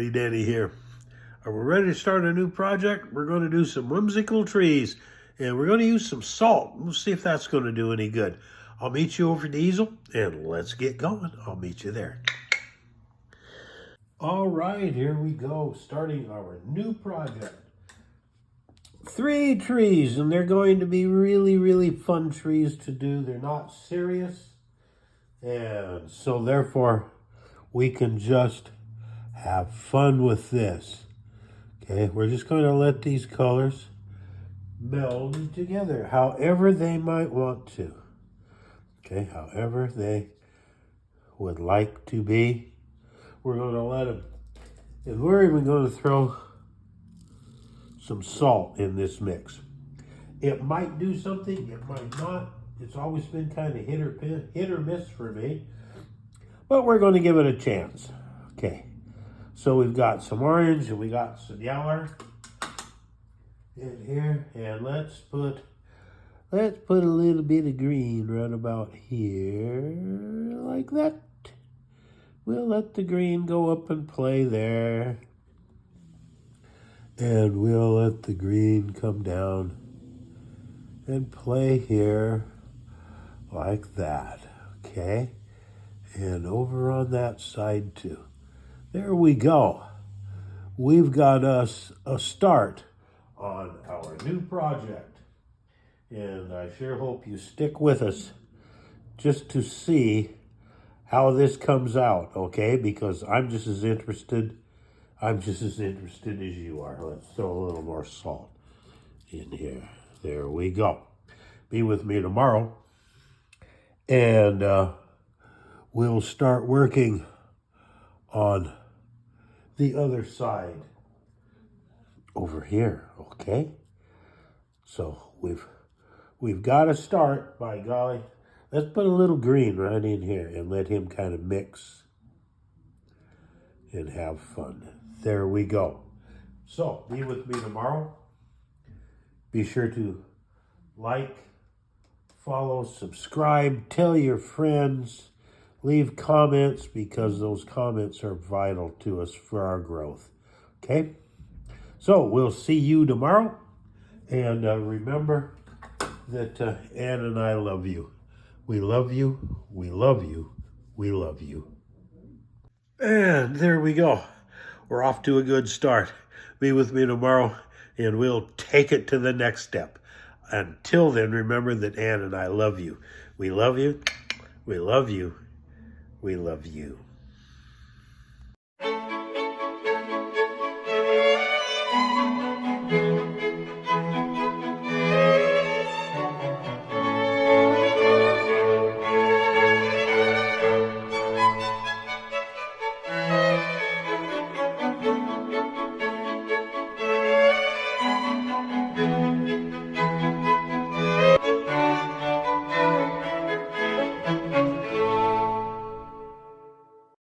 Danny here. Are we ready to start a new project? We're going to do some whimsical trees, and we're going to use some salt. We'll see if that's going to do any good. I'll meet you over at the easel, and let's get going. I'll meet you there. All right, here we go, starting our new project. 3 trees, and they're going to be really fun trees to do. They're not serious, and so therefore we can just have fun with this. Okay, we're just going to let these colors meld together however they might want to. Okay, however they would like to be. We're going to let them, and we're even going to throw some salt in this mix. It might do something, it might not. It's always been kind of hit or miss for me, but we're going to give it a chance. Okay, so we've got some orange and we got some yellow in here, and let's put a little bit of green right about here, like that. We'll let the green go up and play there. And we'll let the green come down and play here like that, okay? And over on that side too. There we go. We've got us a start on our new project. And I sure hope you stick with us just to see how this comes out, okay? Because I'm just as interested as you are. Let's throw a little more salt in here. There we go. Be with me tomorrow, and we'll start working on the other side over here, okay? So we've got to start, by golly. Let's put a little green right in here and let him kind of mix and have fun. There we go. So, be with me tomorrow. Be sure to like, follow, subscribe, tell your friends, leave comments, because those comments are vital to us for our growth. Okay? So, we'll see you tomorrow. And remember that Ann and I love you. We love you. We love you. We love you. And there we go. We're off to a good start. Be with me tomorrow, and we'll take it to the next step. Until then, remember that Ann and I love you. We love you. We love you. We love you.